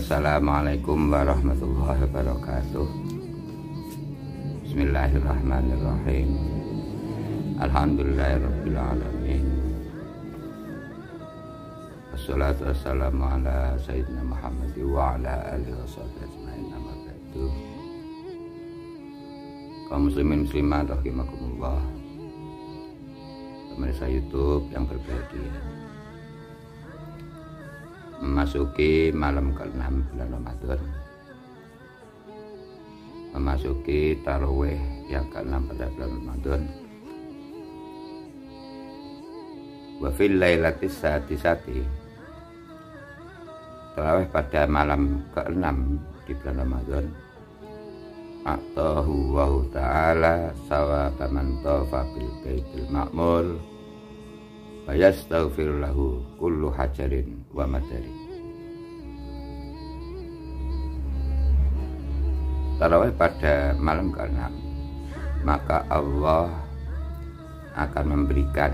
Assalamualaikum warahmatullahi wabarakatuh. Bismillahirrahmanirrahim. Alhamdulillahirabbil alamin. Wassalatu wassalamu ala sayyidina Muhammad wa ala alihi washabihi ajmain. Amma ba'du. Kaum muslimin muslimat rahimakumullah. Pemirsa YouTube yang berbahagia. Memasuki malam ke-6 bulan Ramadan, memasuki tarawih yang ke-6 pada bulan Ramadan. Wa fil lailatis sadisati, tarawih pada malam ke-6 di bulan Ramadan. Atahu wa ta'ala sawaba man tafa bil baitil ma'mur wa yastaghfir lahu kullu hajarin wa madari. Tarawih pada malam ke-6, maka Allah akan memberikan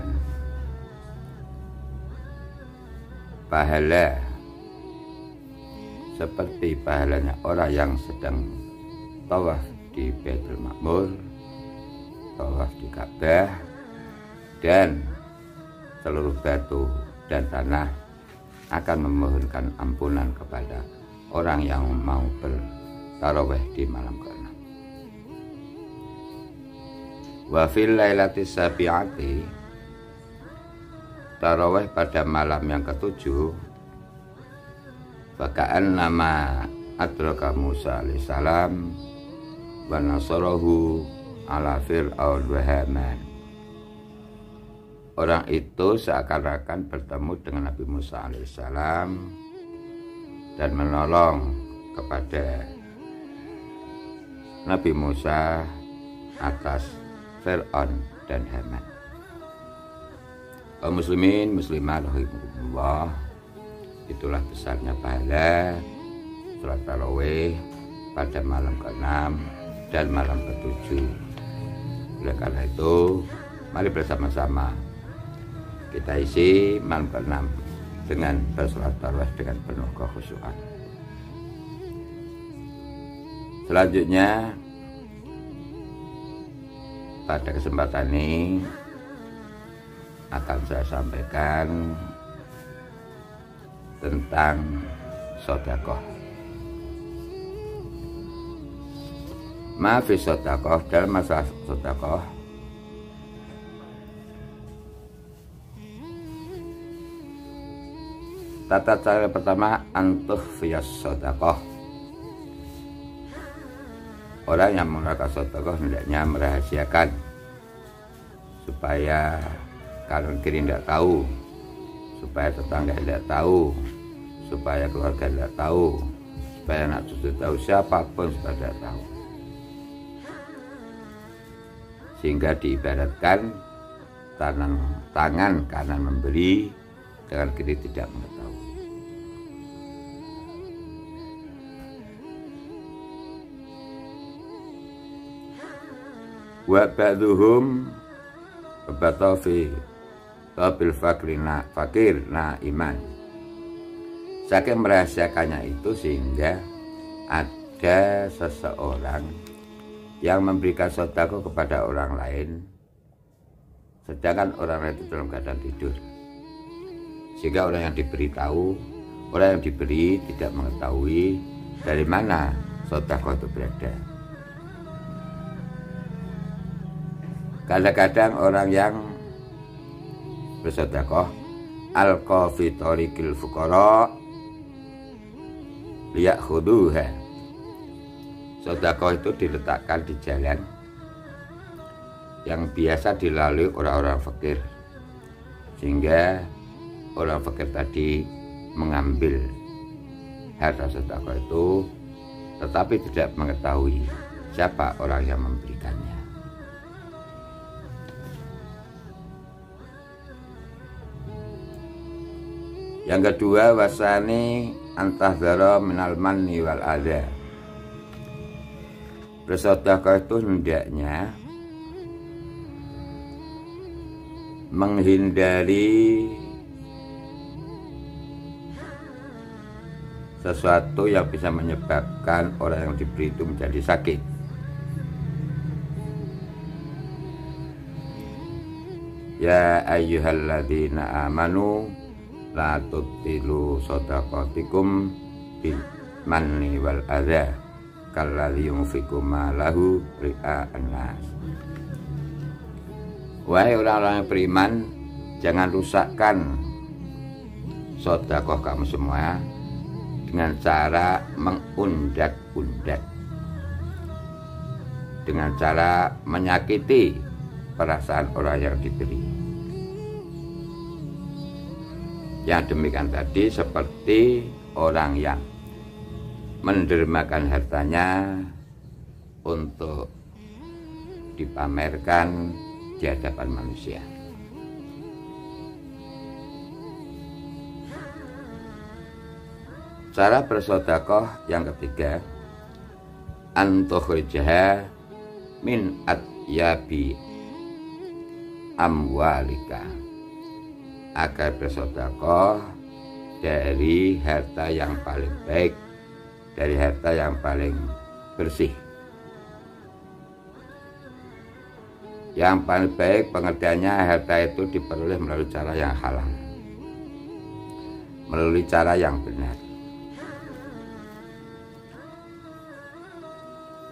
pahala seperti pahalanya orang yang sedang tawaf di Baitul Ma'mur, tawaf di Ka'bah, dan seluruh batu dan tanah akan memohonkan ampunan kepada orang yang mau bertarawih di malam ke-6. Wa fil lailatis sabi'ati, tarawih pada malam yang ke-7, faka'an nama adraka Musa alaihissalam wa nasarahu ala fir'aun wa Haman. Orang itu seakan-akan bertemu dengan Nabi Musa alaihissalam dan menolong kepada Nabi Musa atas Fir'aun dan Haman. Kaum muslimin muslimat rahimakumullah, itulah besarnya pahala salat tarawih pada malam ke-6 dan malam ke-7. Oleh karena itu, mari bersama-sama kita isi malam ke-6 dengan bersalat tarawih dengan penuh kekhusyuan. Selanjutnya, pada kesempatan ini akan saya sampaikan tentang sedekah. Maaf, sedekah, dalam masalah sedekah tata cara pertama antuh fiyas sedekah. Orang yang mengeluarkan sedekah hendaknya merahasiakan supaya kanan kiri tidak tahu, supaya tetangga tidak tahu, supaya keluarga tidak tahu, supaya anak cucu tahu, siapapun supaya tidak tahu. Sehingga diibaratkan tangan kanan memberi, tangan kiri tidak mengetahui. Wa ba'duhum batafi tabil fakir iman. Saking merahasiakannya itu sehingga ada seseorang yang memberikan sedekah kepada orang lain, sedangkan orang lain itu dalam keadaan tidur. Sehingga orang yang diberi tahu, orang yang diberi tidak mengetahui dari mana sedekah itu berada. Kadang-kadang orang yang bersedekah alqa fi tariqil fuqara liyakhuduha. Sedekah itu diletakkan di jalan yang biasa dilalui orang-orang fakir, sehingga orang fakir tadi mengambil harta sedekah itu, tetapi tidak mengetahui siapa orang yang memberikannya. Yang kedua, wasani antahdzara minal manni wal adha. Bersedekah itu hendaknya menghindari sesuatu yang bisa menyebabkan orang yang diberi itu menjadi sakit. Ya ayyuhalladzina amanu la tubtilu shadaqatikum bil manni wal adza kalladzi yunfiqu malahu ri'a'an nas. Wahai orang-orang yang beriman, jangan rusakkan sedekah kamu semua dengan cara mengundak-undak, dengan cara menyakiti perasaan orang yang diberi. Yang demikian tadi seperti orang yang mendermakan hartanya untuk dipamerkan di hadapan manusia. Cara bersedekah yang ketiga, antukhrijaha min atyabi amwalika, agar bersedekah dari harta yang paling baik, dari harta yang paling bersih. Yang paling baik pengertiannya, harta itu diperoleh melalui cara yang halal, melalui cara yang benar.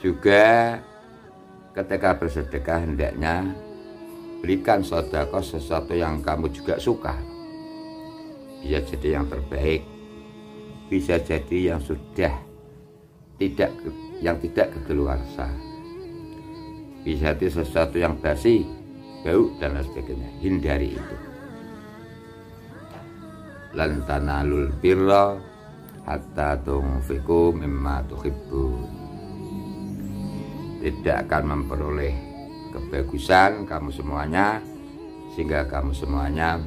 Juga ketika bersedekah hendaknya berikan sedekah sesuatu yang kamu juga suka. Bisa jadi yang terbaik, bisa jadi yang sudah tidak kedaluarsa, bisa jadi sesuatu yang basi, bau dan lain sebagainya. Hindari itu. Lan tanalul birra hatta tunfiqu mimma tuhibbun. Tidak akan memperoleh kebagusan kamu semuanya sehingga kamu semuanya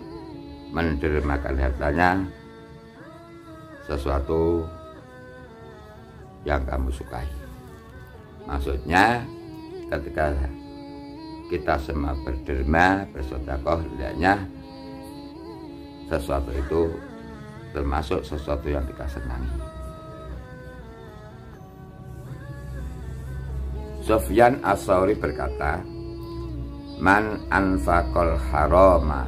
mendermakan hartanya sesuatu yang kamu sukai. Maksudnya ketika kita semua berderma, bersedekah, hendaknya sesuatu itu termasuk sesuatu yang kita senangi. Sufyan As-Tsauri berkata, man anfaqal harama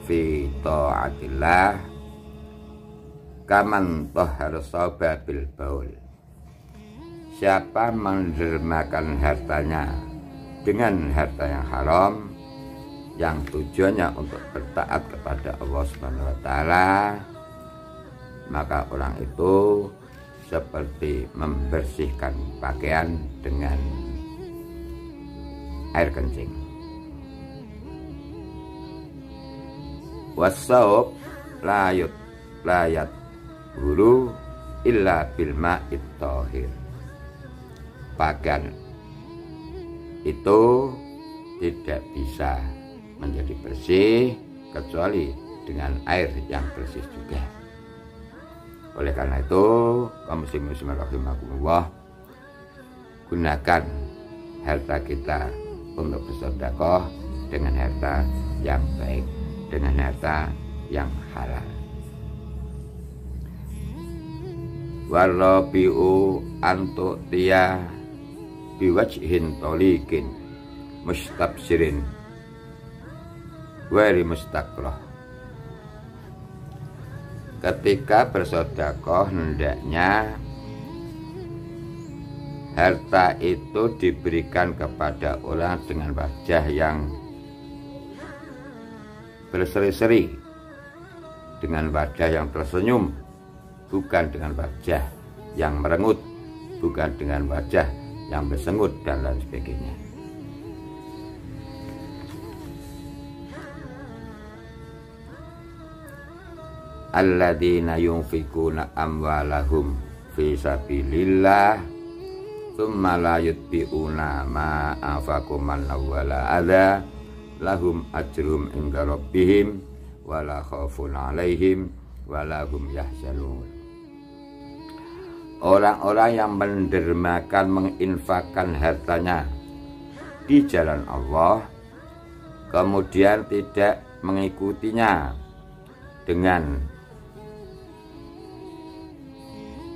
fi ta'atillah kaman tahhara sawba bil baul. Siapa mendermakan hartanya dengan harta yang haram yang tujuannya untuk bertaat kepada Allah Subhanahu wa taala, maka orang itu seperti membersihkan pakaian dengan air kencing. Wasaub layat huru illa bil ma'it thahir. Pakaian itu tidak bisa menjadi bersih kecuali dengan air yang bersih juga. Oleh karena itu, kaum muslimin rahimakumullah, gunakan harta kita untuk bersedekah dengan harta yang baik, dengan harta yang halal. Warabi'u antu'tiya biwajhin tolikin mustabsirin wari mustakrah. Ketika bersedekah hendaknya harta itu diberikan kepada orang dengan wajah yang berseri-seri, dengan wajah yang tersenyum, bukan dengan wajah yang merengut, bukan dengan wajah yang bersengut dan lain sebagainya. Alladzina yunfikuna amwalahum fi sabilillah tsumma la yutbi'una ma anfaqu manna wala adza lahum ajrum inda rabbihim wala khaufun 'alaihim wala hum yahzanun. Orang-orang yang mendermakan, menginfakkan hartanya di jalan Allah, kemudian tidak mengikutinya dengan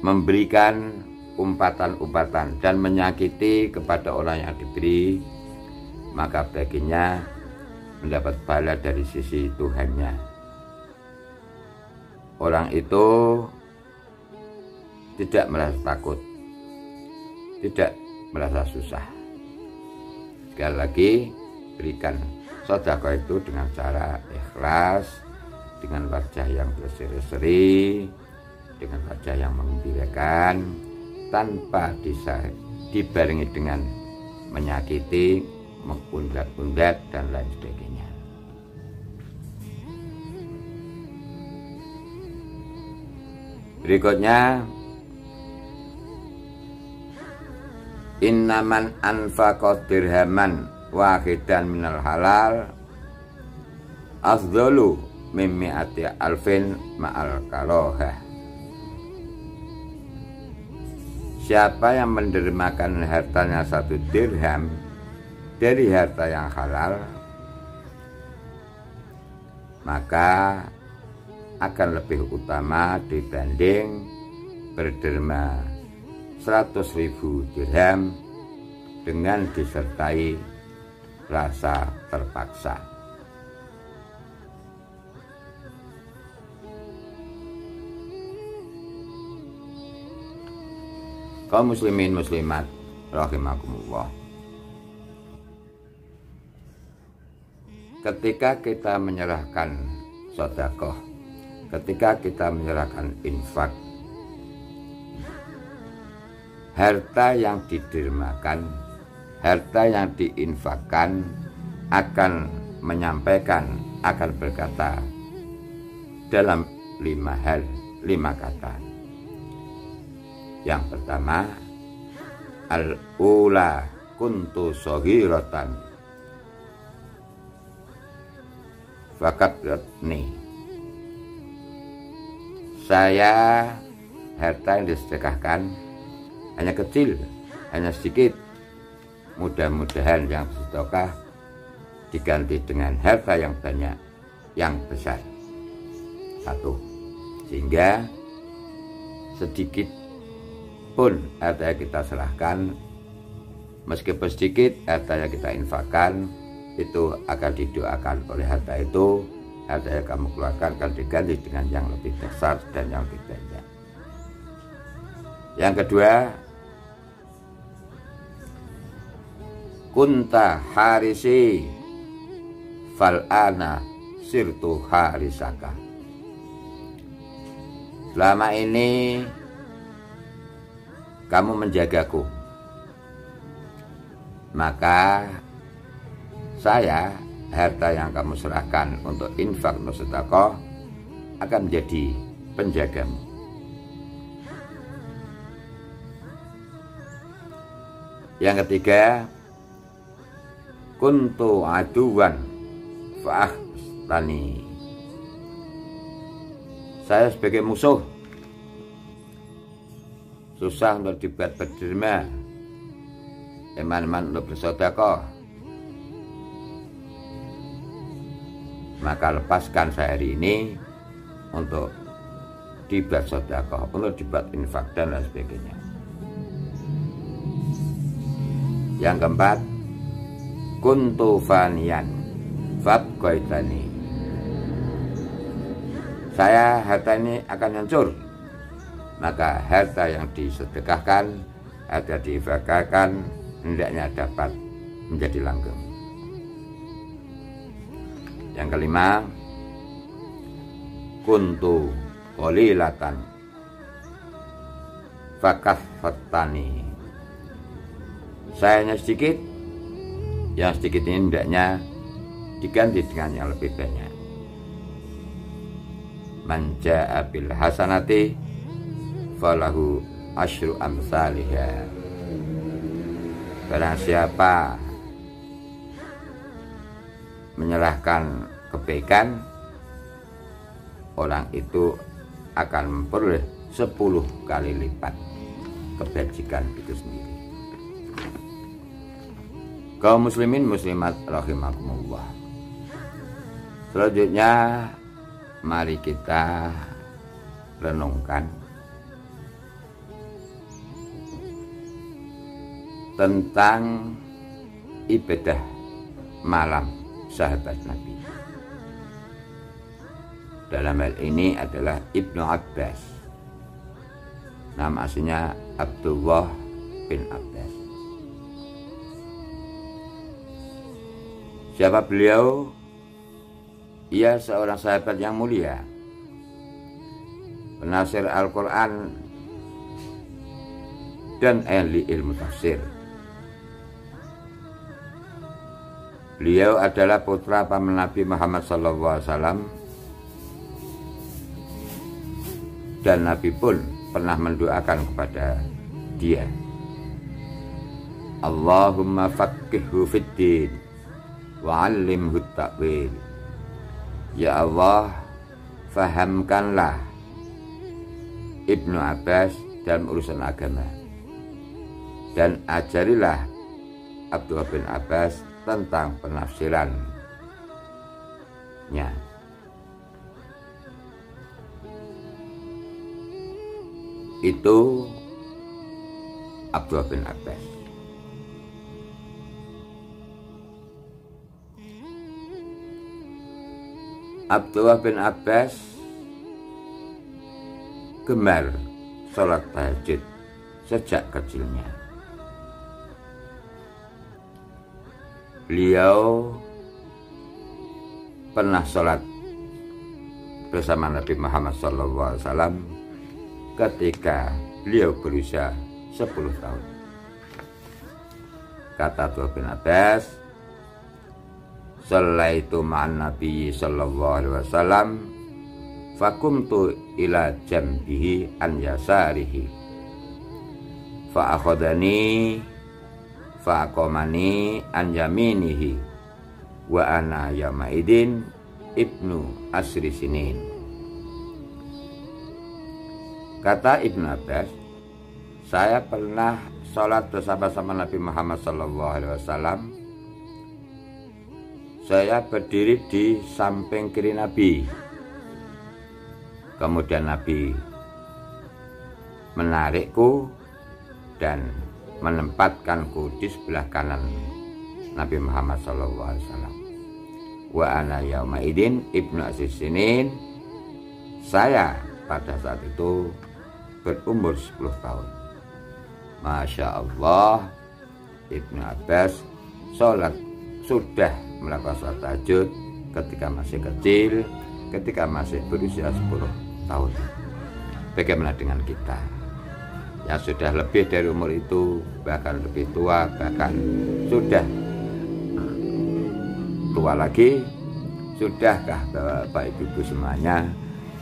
memberikan umpatan-umpatan dan menyakiti kepada orang yang diberi, maka baginya mendapat bala dari sisi Tuhannya. Orang itu tidak merasa takut, tidak merasa susah. Sekali lagi, berikan sedekah itu dengan cara ikhlas, dengan wajah yang berseri-seri, dengan wajah yang menggembirakan, tanpa dibarengi dengan menyakiti, mengundat-undat, dan lain sebagainya. Berikutnya, innaman anfaqa dirhaman wahidan minal halal afdalu min mi'ati alfin ma'al karohah. Siapa yang mendermakan hartanya 1 dirham dari harta yang halal, maka akan lebih utama dibanding berderma 100.000 dirham dengan disertai rasa terpaksa. Kaum muslimin muslimat rahimakumullah, ketika kita menyerahkan sedekah, ketika kita menyerahkan infak, harta yang didermakan, harta yang diinfakkan akan menyampaikan, akan berkata dalam 5 kata. Yang pertama, al-ula kuntu shaghiratan fakatni. Saya harta yang disedekahkan hanya kecil, hanya sedikit. Mudah-mudahan yang bersedekah diganti dengan harta yang banyak, yang besar. 1. Sehingga sedikit pun harta yang kita serahkan, meskipun sedikit harta yang kita infakkan, itu akan didoakan oleh harta itu. Harta yang kamu keluarkan akan diganti dengan yang lebih besar dan yang lebih banyak. Yang kedua, kunta harisi fal'ana sirtu harisaka. Selama ini kamu menjagaku, maka saya, harta yang kamu serahkan untuk infak atau sedekah, akan menjadi penjagamu. Yang ketiga, kuntu aduwan fa'ahtani. Saya sebagai musuh, susah untuk dibuat berderma, eman-eman untuk bersedekah, maka lepaskan saya hari ini untuk dibuat sedekah, untuk dibuat infak dan lain sebagainya. Yang keempat, kuntu faniyan fabqaitani. Saya harta ini akan hancur, maka harta yang disedekahkan, harta diinfakkan hendaknya dapat menjadi langgeng. Yang kelima, kuntu qalilatan fakaffatani. Saya hanya sedikit, yang sedikit ini hendaknya diganti dengan yang lebih banyak. Man jaa bil hasanati falahu asyru amsalihha. Barang siapa menyerahkan kebaikan, orang itu akan memperoleh 10 kali lipat kebajikan itu sendiri. Kaum muslimin muslimat rahimakumullah. Selanjutnya mari kita renungkan tentang ibadah malam sahabat Nabi. Dalam hal ini adalah Ibnu Abbas. Nama aslinya Abdullah bin Abbas. Siapa beliau? Ia seorang sahabat yang mulia, penafsir Al-Quran dan ahli ilmu tafsir. Beliau adalah putra paman Nabi Muhammad SAW, dan Nabi pun pernah mendoakan kepada dia, Allahumma faqihhu fiddin wa 'allimhu ta'wil. Ya Allah, fahamkanlah Ibnu Abbas dalam urusan agama, dan ajarilah Abdullah bin Abbas tentang penafsirannya. Itu Abdullah bin Abbas. Abdullah bin Abbas gemar sholat tahajud sejak kecilnya. Beliau pernah sholat bersama Nabi Muhammad SAW ketika beliau berusia 10 tahun. Kata Abdullah bin Abbas, Sallaitu ma'an Nabi sallallahu alaihi wasallam fakumtu ila jambihi an yasarihi fa akhadani fa aqamani an yaminihi wa ana yamaidin ibnu asri sinin. Kata Ibnu Abbas, saya pernah sholat bersama-sama Nabi Muhammad SAW. Saya berdiri di samping kiri Nabi. Kemudian Nabi menarikku dan menempatkanku di sebelah kanan Nabi Muhammad SAW. Wa ana yauma idin ibnu asri sinin. Saya pada saat itu berumur 10 tahun. Masya Allah, Ibnu Abbas sudah melakukan sholat tahajud ketika masih kecil, ketika masih berusia 10 tahun. Bagaimana dengan kita yang sudah lebih dari umur itu, bahkan lebih tua, bahkan sudah tua lagi? Sudahkah Bapak Ibu semuanya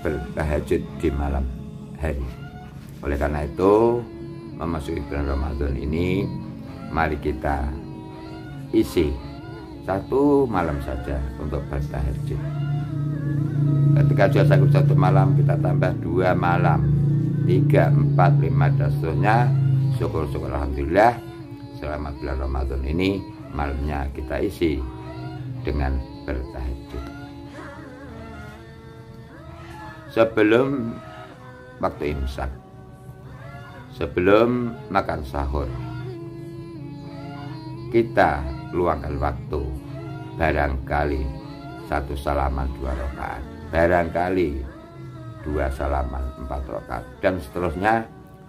bertahajud di malam hari? Oleh karena itu, memasuki bulan Ramadan ini, mari kita isi satu malam saja untuk bertahajud. Ketika sudah sanggup satu malam, kita tambah 2 malam, 3, 4, 5 dan seterusnya. Syukur-syukur alhamdulillah, selama bulan Ramadan ini malamnya kita isi dengan bertahajud. Sebelum waktu imsak, sebelum makan sahur, kita luangkan waktu, barangkali 1 salaman 2 rakaat, barangkali 2 salaman 4 rakaat, dan seterusnya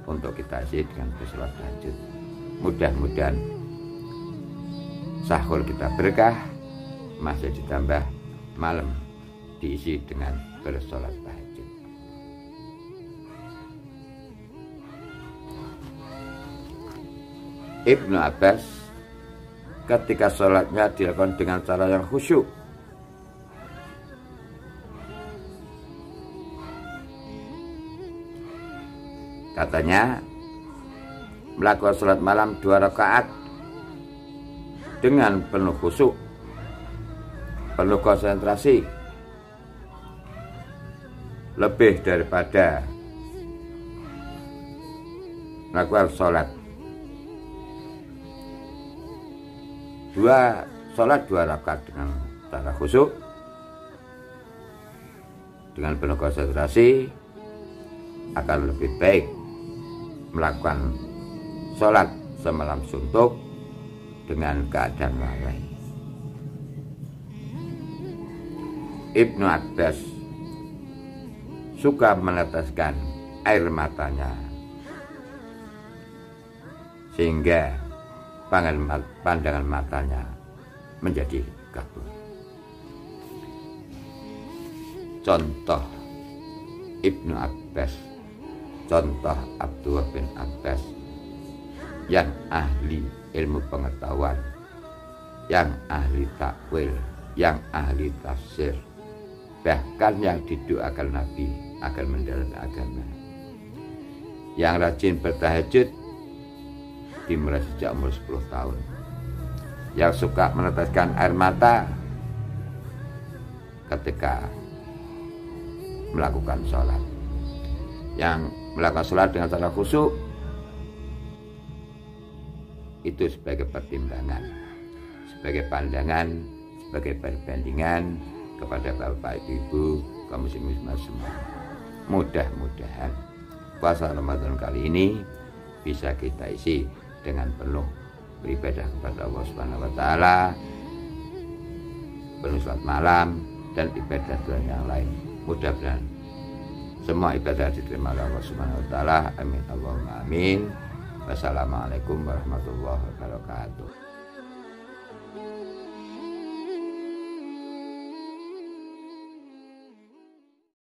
untuk kita isi dengan bersolat tahajud. Mudah-mudahan sahur kita berkah, masih ditambah malam diisi dengan bersolat tahajud. Ibnu Abbas ketika sholatnya dilakukan dengan cara yang khusyuk. Katanya melakukan sholat malam 2 rakaat dengan penuh khusyuk, penuh konsentrasi, lebih daripada melakukan sholat 2 rakaat dengan cara khusyuk, dengan penuh konsentrasi, akan lebih baik melakukan sholat semalam suntuk dengan keadaan lalai. Ibnu Abbas suka meneteskan air matanya sehingga pandangan matanya menjadi kabur. Contoh Ibnu Abbas, contoh Abdullah bin Abbas yang ahli ilmu pengetahuan, yang ahli takwil, yang ahli tafsir, bahkan yang didoakan Nabi akan mendalam agama, yang rajin bertahajud dimulai sejak umur 10 tahun, yang suka meneteskan air mata ketika melakukan sholat, yang melakukan sholat dengan cara khusyuk, itu sebagai pertimbangan, sebagai pandangan, sebagai perbandingan kepada bapak ibu kaum muslimin semua. Mudah-mudahan puasa Ramadan kali ini bisa kita isi dengan penuh beribadah kepada Allah Subhanahu wa taala, penuh salat malam dan ibadah yang lain. Mudah-mudahan semua ibadah diterima oleh Allah Subhanahu wa taala. Amin Allahumma amin. Wassalamualaikum warahmatullahi wabarakatuh.